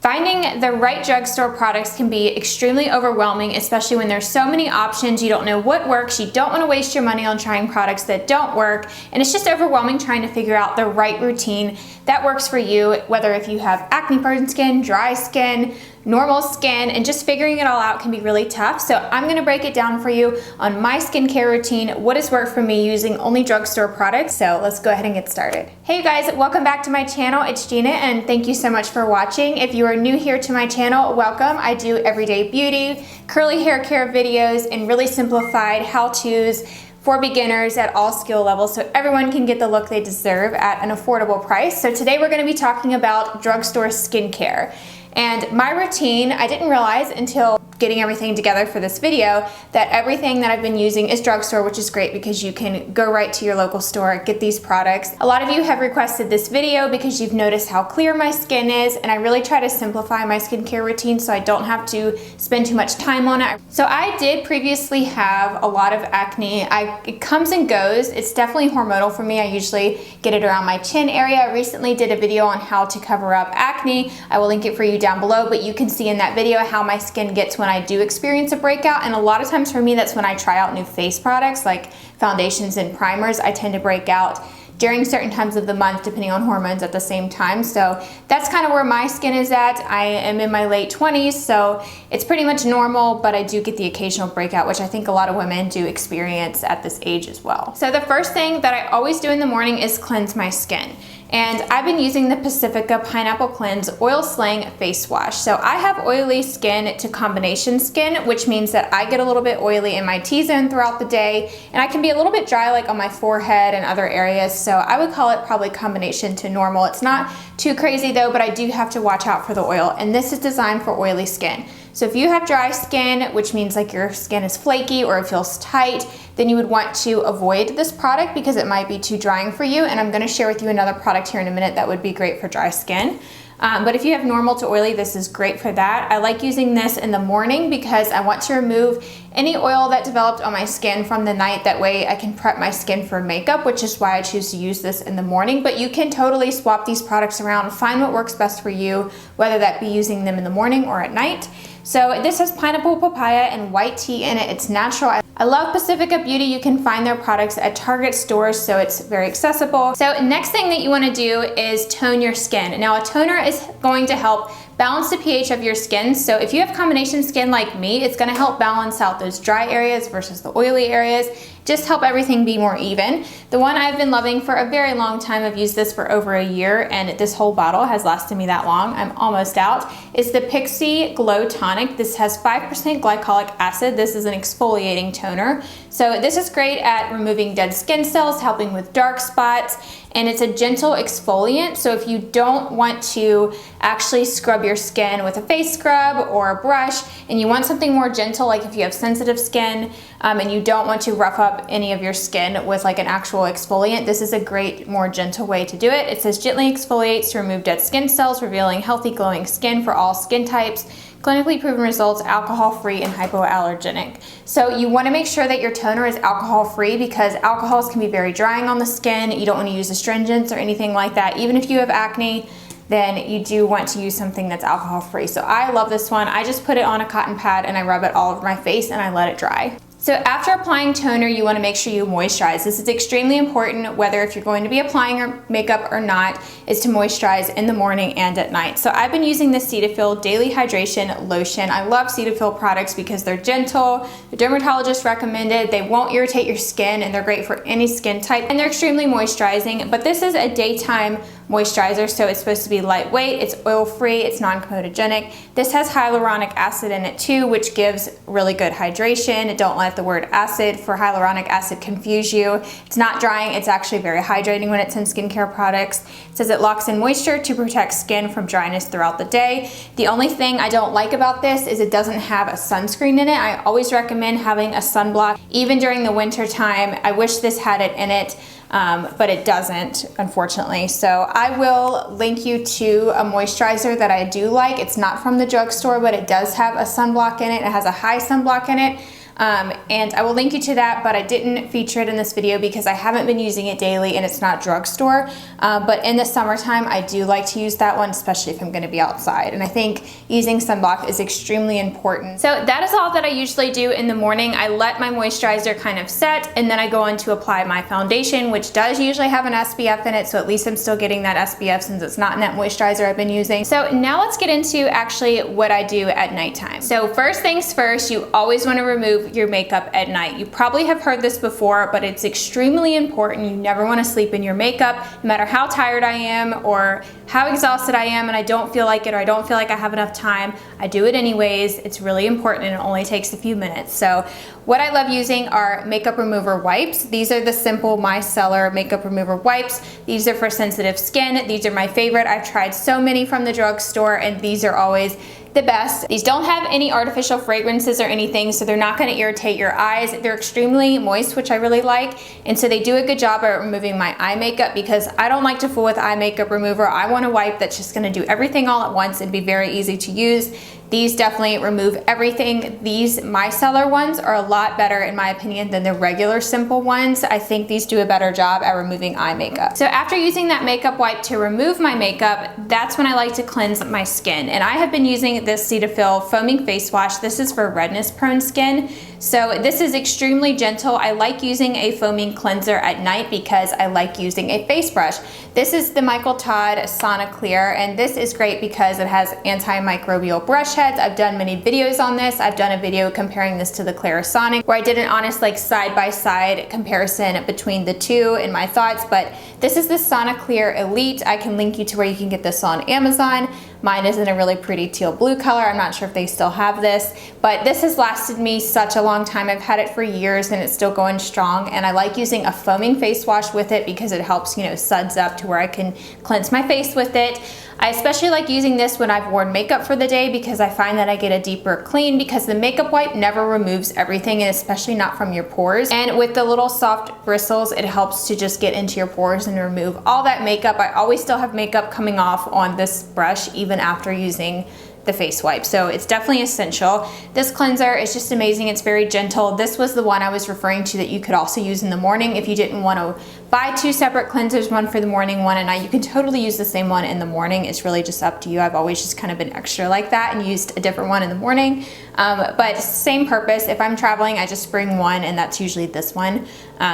Finding the right drugstore products can be extremely overwhelming, especially when there's so many options. You don't know what works, you don't want to waste your money on trying products that don't work, and it's just overwhelming trying to figure out the right routine that works for you, whether if you have acne-prone skin, dry skin, normal skin, and just figuring it all out can be really tough. So I'm gonna break it down for you on my skincare routine, what has worked for me using only drugstore products. So let's go ahead and get started. Hey you guys, welcome back to my channel. It's Gina and thank you so much for watching. If you are new here to my channel, welcome. I do everyday beauty, curly hair care videos, and really simplified how-tos for beginners at all skill levels so everyone can get the look they deserve at an affordable price. So today we're gonna be talking about drugstore skincare. And my routine, I didn't realize until getting everything together for this video that everything that I've been using is drugstore, which is great because you can go right to your local store, get these products. A lot of you have requested this video because you've noticed how clear my skin is, and I really try to simplify my skincare routine so I don't have to spend too much time on it. So I did previously have a lot of acne. It comes and goes. It's definitely hormonal for me. I usually get it around my chin area. I recently did a video on how to cover up acne. I will link it for you down below, but you can see in that video how my skin gets when I do experience a breakout. And a lot of times for me, that's when I try out new face products like foundations and primers. I tend to break out during certain times of the month depending on hormones at the same time. So that's kind of where my skin is at. I am in my late 20s, so it's pretty much normal, but I do get the occasional breakout, which I think a lot of women do experience at this age as well. So the first thing that I always do in the morning is cleanse my skin. And I've been using the Pacifica Pineapple Cleanse Oil Slaying Face Wash. So I have oily skin to combination skin, which means that I get a little bit oily in my T-zone throughout the day, and I can be a little bit dry like on my forehead and other areas. So I would call it probably combination to normal. It's not too crazy though, but I do have to watch out for the oil, and this is designed for oily skin. So if you have dry skin, which means like your skin is flaky or it feels tight, then you would want to avoid this product because it might be too drying for you. And I'm gonna share with you another product here in a minute that would be great for dry skin. But if you have normal to oily, this is great for that. I like using this in the morning because I want to remove any oil that developed on my skin from the night. That way I can prep my skin for makeup, which is why I choose to use this in the morning. But you can totally swap these products around, find what works best for you, whether that be using them in the morning or at night. So this has pineapple, papaya, and white tea in it. It's natural. I love Pacifica Beauty. You can find their products at Target stores, so it's very accessible. So next thing that you want to do is tone your skin. Now a toner is going to help balance the pH of your skin. So if you have combination skin like me, it's going to help balance out those dry areas versus the oily areas. Just help everything be more even. The one I've been loving for a very long time, I've used this for over a year, and this whole bottle has lasted me that long, I'm almost out, is the Pixie Glow Tonic. This has 5% glycolic acid. This is an exfoliating toner. So this is great at removing dead skin cells, helping with dark spots, and it's a gentle exfoliant. So if you don't want to actually scrub your skin with a face scrub or a brush, and you want something more gentle, like if you have sensitive skin and you don't want to rough up any of your skin with like an actual exfoliant, this is a great, more gentle way to do it. It says gently exfoliates to remove dead skin cells, revealing healthy glowing skin for all skin types. Clinically proven results, alcohol-free and hypoallergenic. So you want to make sure that your toner is alcohol-free because alcohols can be very drying on the skin. You don't want to use astringents or anything like that. Even if you have acne, then you do want to use something that's alcohol-free. So I love this one. I just put it on a cotton pad and I rub it all over my face and I let it dry. So after applying toner, you want to make sure you moisturize. This is extremely important, whether if you're going to be applying your makeup or not, is to moisturize in the morning and at night. So I've been using the Cetaphil Daily Hydration Lotion. I love Cetaphil products because they're gentle, the dermatologist recommended, they won't irritate your skin, and they're great for any skin type, and they're extremely moisturizing. But this is a daytime moisturizer, so it's supposed to be lightweight, it's oil-free, it's non-comedogenic. This has hyaluronic acid in it too, which gives really good hydration. Don't let the word acid for hyaluronic acid confuse you. It's not drying, it's actually very hydrating when it's in skincare products. It says it locks in moisture to protect skin from dryness throughout the day. The only thing I don't like about this is it doesn't have a sunscreen in it. I always recommend having a sunblock, even during the winter time. I wish this had it in it. But it doesn't, unfortunately. So I will link you to a moisturizer that I do like. It's not from the drugstore, but it does have a sunblock in it. It has a high sunblock in it. and I will link you to that, but I didn't feature it in this video because I haven't been using it daily and it's not Drugstore. But in the summertime, I do like to use that one, especially if I'm gonna be outside. And I think using sunblock is extremely important. So that is all that I usually do in the morning. I let my moisturizer kind of set, and then I go on to apply my foundation, which does usually have an SPF in it, so at least I'm still getting that SPF since it's not in that moisturizer I've been using. So now let's get into actually what I do at nighttime. So first things first, you always want to remove your makeup at night. You probably have heard this before, but it's extremely important. You never want to sleep in your makeup, no matter how tired I am or how exhausted I am and I don't feel like it, or I don't feel like I have enough time. I do it anyways. It's really important and it only takes a few minutes. So what I love using are makeup remover wipes. These are the simple micellar makeup remover wipes. These are for sensitive skin. These are my favorite. I've tried so many from the drugstore and these are always the best. These don't have any artificial fragrances or anything, so they're not gonna irritate your eyes. They're extremely moist, which I really like, and so they do a good job at removing my eye makeup because I don't like to fool with eye makeup remover. I want a wipe that's just gonna do everything all at once and be very easy to use. These definitely remove everything. These micellar ones are a lot better in my opinion than the regular simple ones. I think these do a better job at removing eye makeup. So after using that makeup wipe to remove my makeup, that's when I like to cleanse my skin. And I have been using this Cetaphil foaming face wash. This is for redness prone skin. So this is extremely gentle. I like using a foaming cleanser at night because I like using a face brush. This is the Michael Todd Sauna Clear, and this is great because it has antimicrobial brush heads. I've done many videos on this. I've done a video comparing this to the Clarisonic where I did an honest like side-by-side comparison between the two in my thoughts, but this is the Sauna Clear Elite. I can link you to where you can get this on Amazon. Mine is in a really pretty teal blue color. I'm not sure if they still have this, but this has lasted me such a long time. I've had it for years and it's still going strong, and I like using a foaming face wash with it because it helps, you know, suds up to where I can cleanse my face with it. I especially like using this when I've worn makeup for the day because I find that I get a deeper clean because the makeup wipe never removes everything, and especially not from your pores. And with the little soft bristles, it helps to just get into your pores and remove all that makeup. I always still have makeup coming off on this brush even after using the face wipe, so it's definitely essential. This cleanser is just amazing. It's very gentle. This was the one I was referring to that you could also use in the morning if you didn't want to buy two separate cleansers, one for the morning, one at night. You can totally use the same one in the morning. It's really just up to you. I've always just kind of been extra like that and used a different one in the morning, but same purpose. If I'm traveling, I just bring one, and that's usually this one.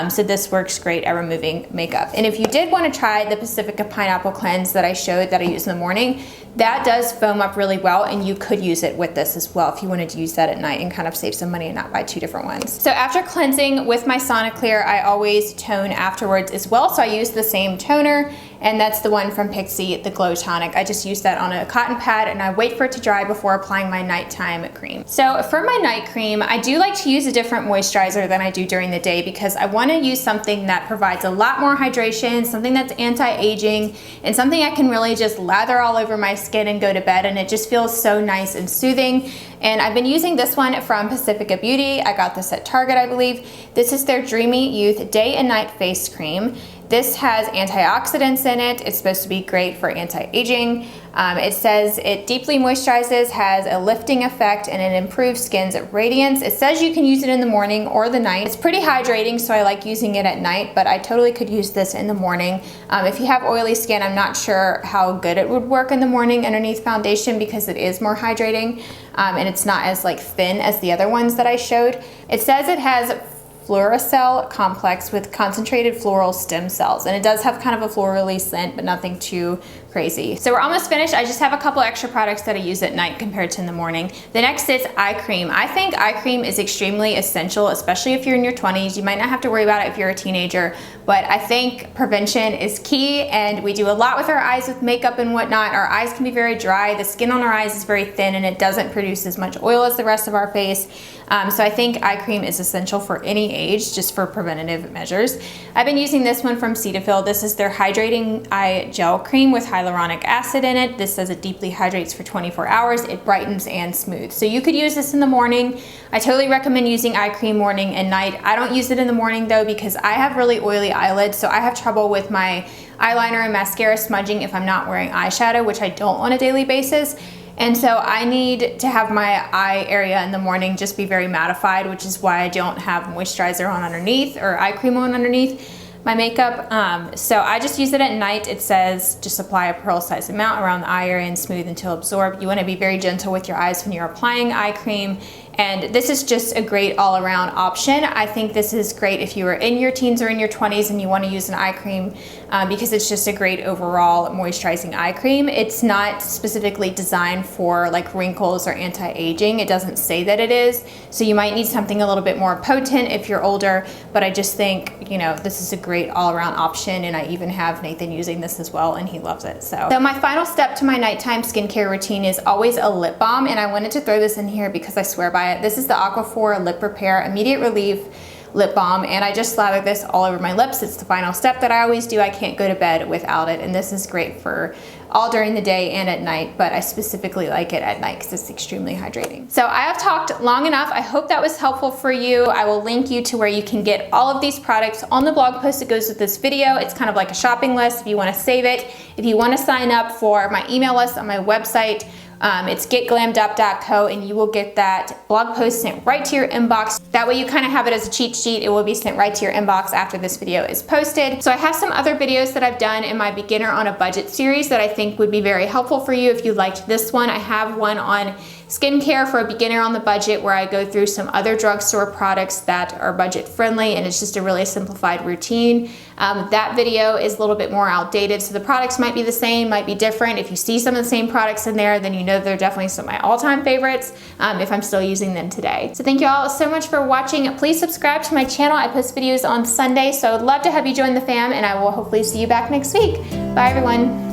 So this works great at removing makeup. And if you did want to try the Pacifica Pineapple Cleanse that I showed that I use in the morning, that does foam up really well, and you could use it with this as well if you wanted to use that at night and kind of save some money and not buy two different ones. So after cleansing with my Sauna Clear, I always tone afterwards as well. So I use the same toner, and that's the one from Pixie, the Glow Tonic. I just use that on a cotton pad and I wait for it to dry before applying my nighttime cream. So for my night cream, I do like to use a different moisturizer than I do during the day because I want to use something that provides a lot more hydration, something that's anti-aging, and something I can really just lather all over my skin and go to bed, and it just feels so nice and soothing. And I've been using this one from Pacifica Beauty. I got this at Target, I believe. This is their Dreamy Youth Day and Night Face Cream. This has antioxidants in it. It's supposed to be great for anti-aging. It says it deeply moisturizes, has a lifting effect, and it improves skin's radiance. It says you can use it in the morning or the night. It's pretty hydrating, so I like using it at night, but I totally could use this in the morning. If you have oily skin, I'm not sure how good it would work in the morning underneath foundation because it is more hydrating, and it's not as like thin as the other ones that I showed. It says it has Fluorocell complex with concentrated floral stem cells, and it does have kind of a florally scent, but nothing too crazy. So we're almost finished. I just have a couple extra products that I use at night compared to in the morning. The next is eye cream. I think eye cream is extremely essential, especially if you're in your 20s. You might not have to worry about it if you're a teenager, but I think prevention is key, and we do a lot with our eyes with makeup and whatnot. Our eyes can be very dry. The skin on our eyes is very thin, and it doesn't produce as much oil as the rest of our face. So I think eye cream is essential for any age, just for preventative measures. I've been using this one from Cetaphil. This is their Hydrating Eye Gel Cream with hyaluronic acid in it. This says it deeply hydrates for 24 hours. It brightens and smooths. So you could use this in the morning. I totally recommend using eye cream morning and night. I don't use it in the morning though because I have really oily eyelids, so I have trouble with my eyeliner and mascara smudging if I'm not wearing eyeshadow, which I don't on a daily basis. And so I need to have my eye area in the morning just be very mattified, which is why I don't have moisturizer on underneath or eye cream on underneath my makeup. So I just use it at night. It says just apply a pearl-sized amount around the eye area and smooth until absorbed. You want to be very gentle with your eyes when you're applying eye cream. And this is just a great all-around option. I think this is great if you are in your teens or in your 20s and you want to use an eye cream because it's just a great overall moisturizing eye cream. It's not specifically designed for like wrinkles or anti-aging. It doesn't say that it is. So you might need something a little bit more potent if you're older, but I just think, you know, this is a great all-around option, and I even have Nathan using this as well and he loves it. So my final step to my nighttime skincare routine is always a lip balm, and I wanted to throw this in here because I swear by it. This is the Aquaphor Lip Repair Immediate Relief Lip Balm, and I just slather this all over my lips. It's the final step that I always do. I can't go to bed without it, and this is great for all during the day and at night, but I specifically like it at night because it's extremely hydrating. So I have talked long enough. I hope that was helpful for you. I will link you to where you can get all of these products on the blog post that goes with this video. It's kind of like a shopping list if you want to save it. If you want to sign up for my email list on my website, it's getglammedup.co, and you will get that blog post sent right to your inbox. That way you kind of have it as a cheat sheet. It will be sent right to your inbox after this video is posted. So I have some other videos that I've done in my Beginner on a Budget series that I think would be very helpful for you if you liked this one. I have one on skincare for a beginner on the budget where I go through some other drugstore products that are budget friendly, and it's just a really simplified routine. That video is a little bit more outdated, so the products might be the same, might be different. If you see some of the same products in there, then you know they're definitely some of my all-time favorites if I'm still using them today. So thank you all so much for watching. Please subscribe to my channel. I post videos on Sunday, so I'd love to have you join the fam, and I will hopefully see you back next week. Bye everyone.